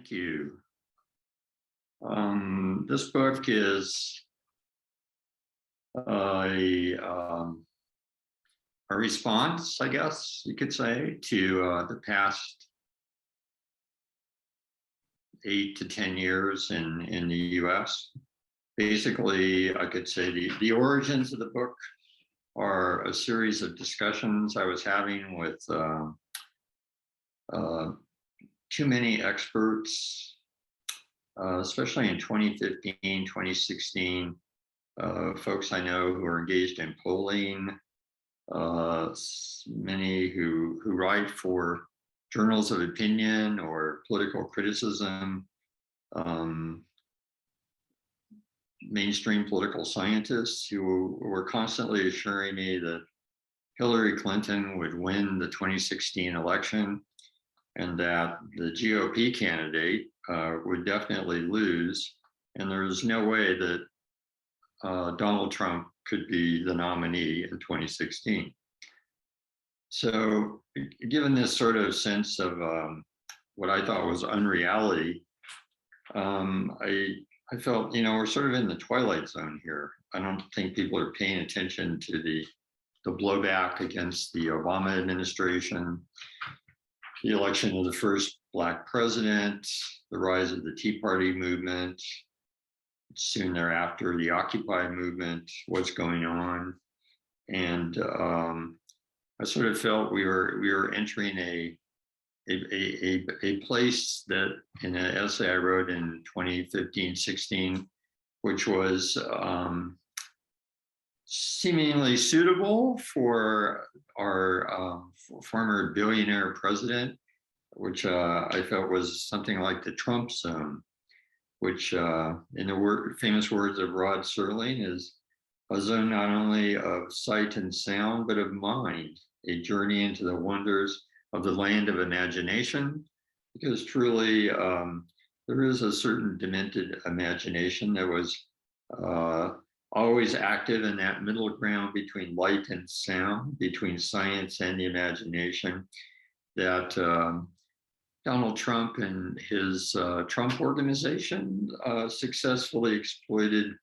Thank you. This book is a response, I guess you could say, to the past 8 to 10 years in the U.S. Basically, I could say the origins of the book are a series of discussions I was having with too many experts, especially in 2015, 2016, folks I know who are engaged in polling, many who write for journals of opinion or political criticism, mainstream political scientists who were constantly assuring me that Hillary Clinton would win the 2016 election and that the GOP candidate would definitely lose. And there was no way that Donald Trump could be the nominee in 2016. So given this sort of sense of what I thought was unreality, I felt, we're sort of in the twilight zone here. I don't think people are paying attention to the blowback against the Obama administration, the election of the first Black president, the rise of the Tea Party movement, soon thereafter, the Occupy movement, what's going on. And I sort of felt we were entering a place that, in an essay I wrote in 2015-16, which was seemingly suitable for our former billionaire president, which I felt was something like the Trump zone, which in the famous words of Rod Serling is a zone not only of sight and sound, but of mind, a journey into the wonders of the land of imagination, because truly there is a certain demented imagination that was always active in that middle ground between light and sound, between science and the imagination, that Donald Trump and his Trump organization successfully exploited,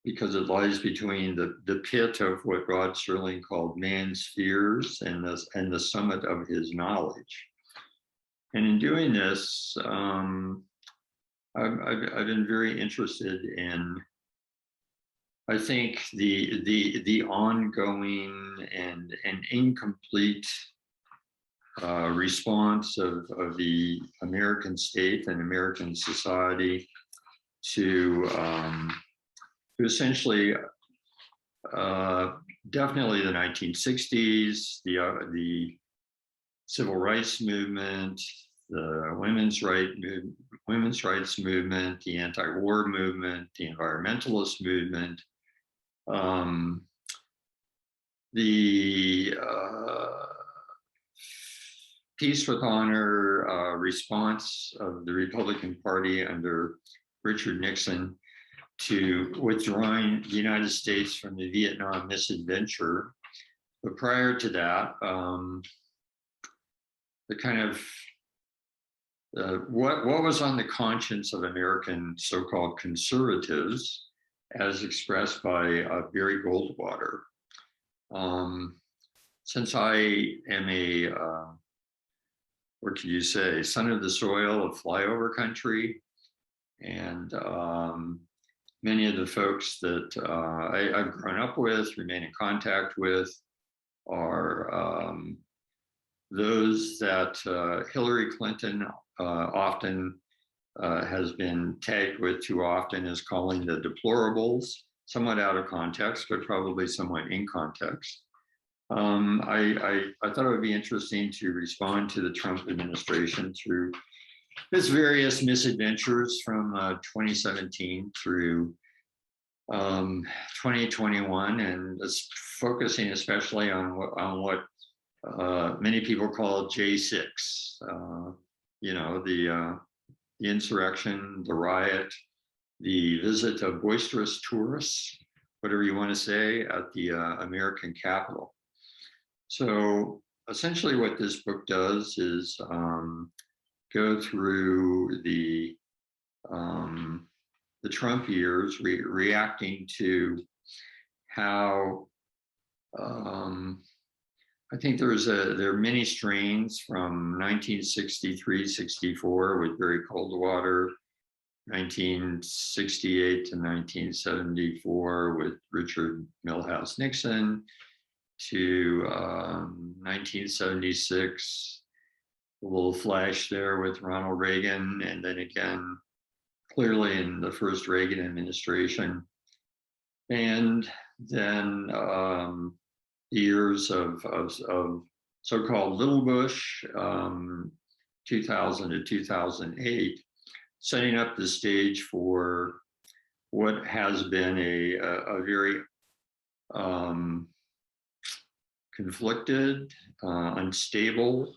because it lies between the pit of what Rod Serling called man's fears and the summit of his knowledge. And in doing this, I've been very interested in, I think, the ongoing and incomplete response of the American state and American society to essentially definitely the 1960s, the civil rights movement, the women's rights movement, the anti-war movement, the environmentalist movement, the peace with honor response of the Republican Party under Richard Nixon to withdrawing the United States from the Vietnam misadventure. But prior to that, the kind of what was on the conscience of American so-called conservatives, as expressed by Barry Goldwater. Since I am a, what could you say, son of the soil of flyover country, and many of the folks that I've grown up with, remain in contact with, are those that Hillary Clinton often has been tagged with too often as calling the deplorables, somewhat out of context, but probably somewhat in context. I thought it would be interesting to respond to the Trump administration through its various misadventures from 2017 through 2021, and focusing especially on what many people call J6, the insurrection, the riot, the visit of boisterous tourists, whatever you want to say, at the American Capitol. So essentially what this book does is go through the Trump years, reacting to how I think there are many strains from 1963-64 with Barry Coldwater, 1968 to 1974 with Richard Milhouse Nixon, to 1976, a little flash there with Ronald Reagan, and then again, clearly in the first Reagan administration. And then years of so-called Little Bush, 2000 to 2008, setting up the stage for what has been a very conflicted, unstable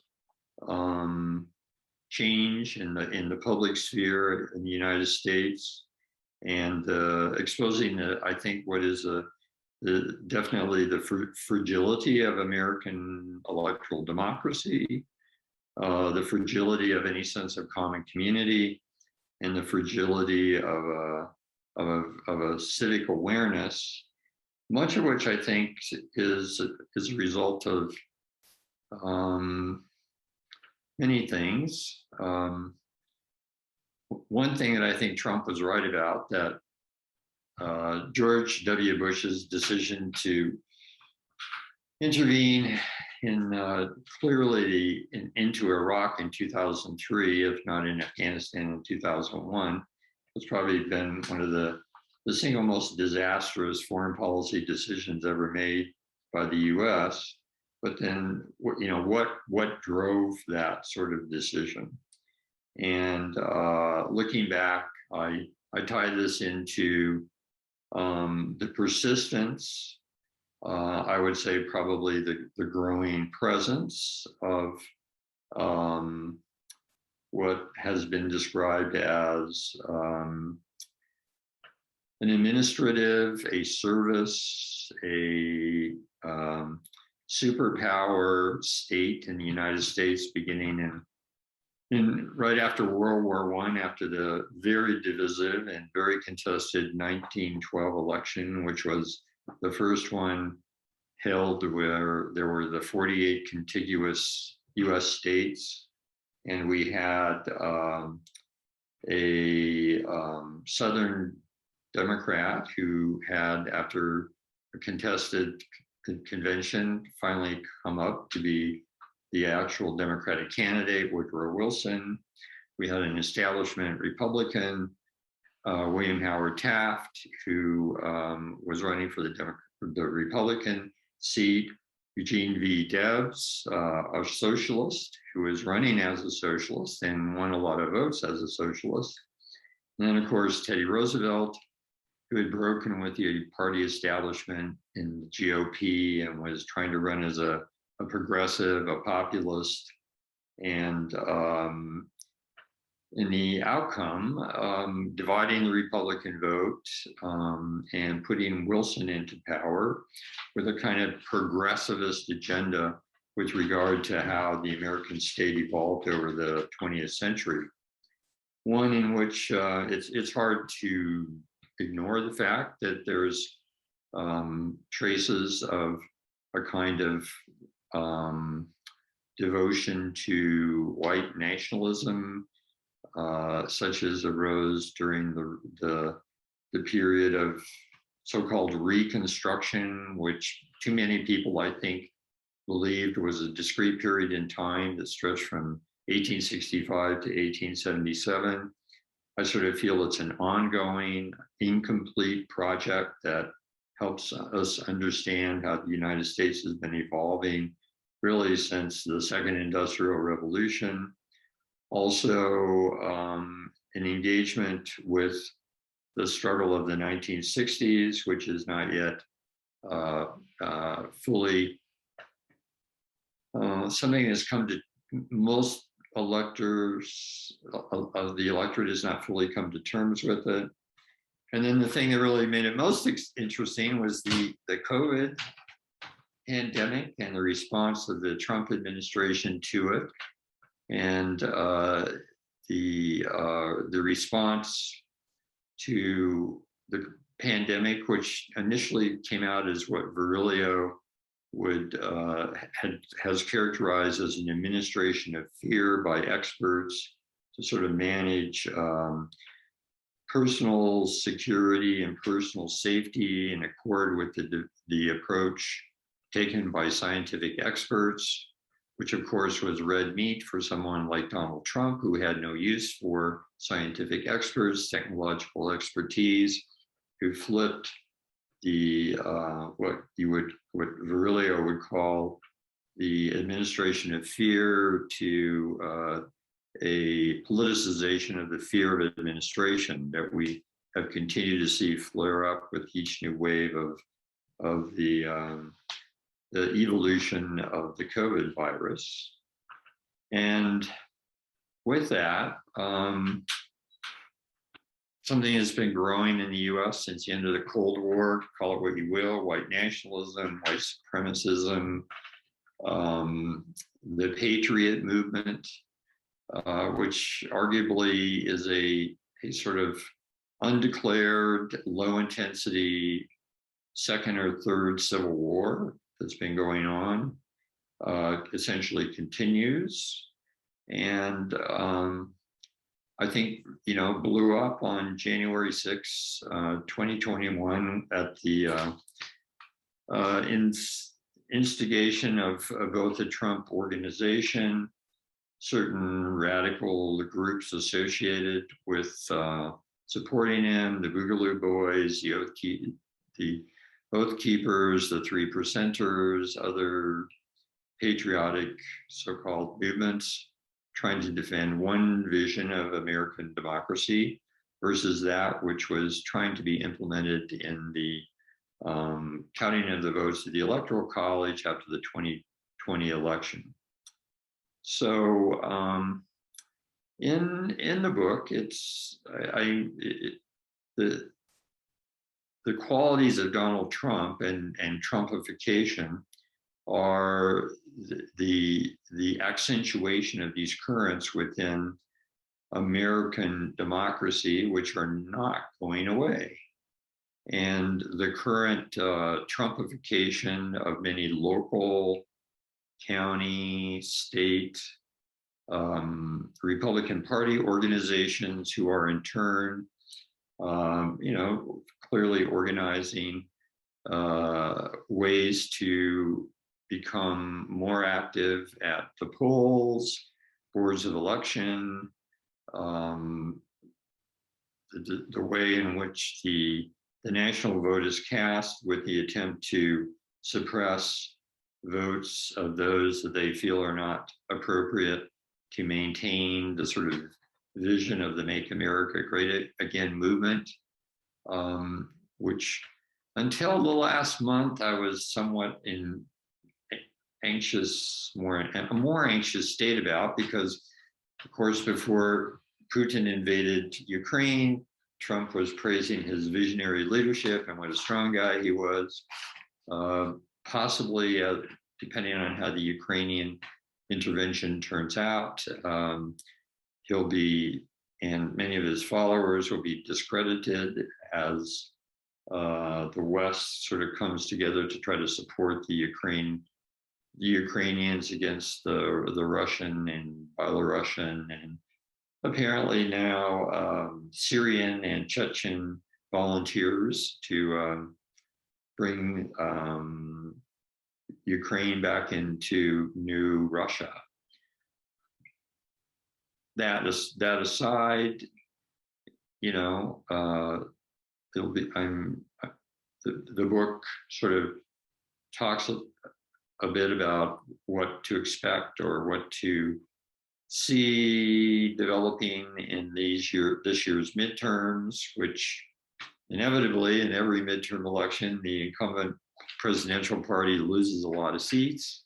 change in the public sphere in the United States, and exposing I think what is definitely the fragility of American electoral democracy, the fragility of any sense of common community, and the fragility of a civic awareness, much of which I think is a result of many things. One thing that I think Trump was right about, that George W. Bush's decision to intervene clearly into Iraq in 2003, if not in Afghanistan in 2001, has probably been one of the single most disastrous foreign policy decisions ever made by the U.S. But then, what drove that sort of decision? And looking back, I tie this into the persistence, I would say probably the growing presence of what has been described as an administrative, a service, a superpower state in the United States, beginning in right after World War I, after the very divisive and very contested 1912 election, which was the first one held where there were the 48 contiguous US states, and we had a Southern Democrat who had, after a contested convention, finally come up to be the actual Democratic candidate, Woodrow Wilson. We had an establishment Republican, William Howard Taft, who was running for the Republican seat, Eugene V. Debs, a socialist who was running as a socialist and won a lot of votes as a socialist. And then, of course, Teddy Roosevelt, who had broken with the party establishment in the GOP and was trying to run as a progressive, a populist, and in the outcome, dividing the Republican vote and putting Wilson into power with a kind of progressivist agenda with regard to how the American state evolved over the 20th century. One in which it's hard to ignore the fact that there's traces of a kind of devotion to white nationalism, such as arose during the period of so-called Reconstruction, which too many people, I think, believed was a discrete period in time that stretched from 1865 to 1877. I sort of feel it's an ongoing, incomplete project that helps us understand how the United States has been evolving really since the Second Industrial Revolution. Also, an engagement with the struggle of the 1960s, which is not yet fully something that's come to most electors of the electorate has not fully come to terms with it. And then the thing that really made it most interesting was the COVID pandemic and the response of the Trump administration to it. And the response to the pandemic, which initially came out as what Virilio has characterized as an administration of fear by experts to sort of manage personal security and personal safety in accord with the approach taken by scientific experts, which of course was red meat for someone like Donald Trump, who had no use for scientific experts, technological expertise, who flipped the what Virilio would call the administration of fear to a politicization of the fear of administration that we have continued to see flare up with each new wave of the evolution of the COVID virus. And with that, something that's been growing in the US since the end of the Cold War, call it what you will, white nationalism, white supremacism, the patriot movement, which arguably is a sort of undeclared, low intensity second or third civil war that's been going on, essentially continues. And I think, blew up on January 6, 2021 at the instigation of both the Trump organization, certain radical groups associated with supporting him, the Boogaloo Boys, the Oath Keepers, the Three Percenters, other patriotic so-called movements trying to defend one vision of American democracy versus that which was trying to be implemented in the counting of the votes of the Electoral College after the 2020 election. So in the book, the qualities of Donald Trump and Trumpification are the accentuation of these currents within American democracy, which are not going away. And the current Trumpification of many local, county, state, Republican Party organizations who are in turn, clearly organizing ways to become more active at the polls, boards of election, the way in which the national vote is cast with the attempt to suppress votes of those that they feel are not appropriate to maintain the sort of vision of the Make America Great Again movement, which until the last month, I was somewhat in a more anxious state about, because of course, before Putin invaded Ukraine, Trump was praising his visionary leadership and what a strong guy he was. Possibly, depending on how the Ukrainian intervention turns out, he'll be, and many of his followers will be discredited as the West sort of comes together to try to support the Ukrainians against the Russian and Belarusian and apparently now Syrian and Chechen volunteers to bring Ukraine back into new Russia. That aside, the book sort of talks a bit about what to expect or what to see developing in this year's midterms, which inevitably in every midterm election, the incumbent presidential party loses a lot of seats.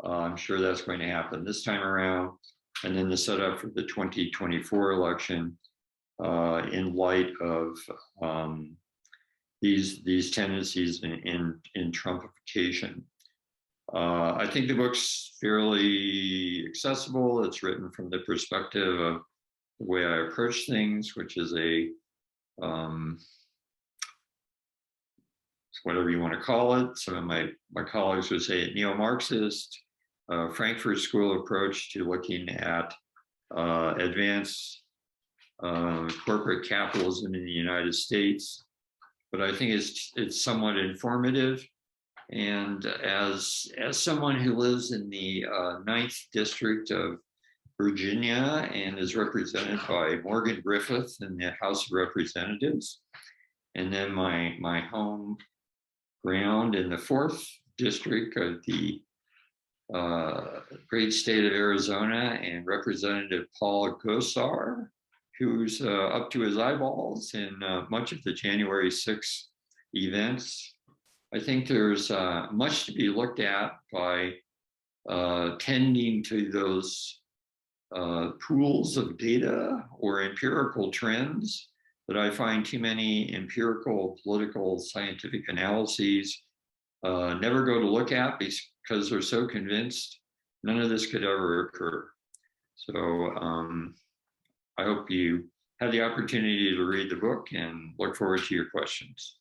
I'm sure that's going to happen this time around. And then the setup for the 2024 election in light of these tendencies in Trumpification. I think the book's fairly accessible. It's written from the perspective of the way I approach things, which is a um, whatever you want to call it. Some of my colleagues would say neo-Marxist, Frankfurt School approach to looking at advanced corporate capitalism in the United States. But I think it's somewhat informative. And as someone who lives in the 9th District of Virginia and is represented by Morgan Griffith in the House of Representatives, and then my home ground in the 4th District of the great state of Arizona, and Representative Paul Gosar, who's up to his eyeballs in much of the January 6th events. I think there's much to be looked at by tending to those pools of data or empirical trends that I find too many empirical, political, scientific analyses never go to look at because they're so convinced none of this could ever occur. So I hope you had the opportunity to read the book and look forward to your questions.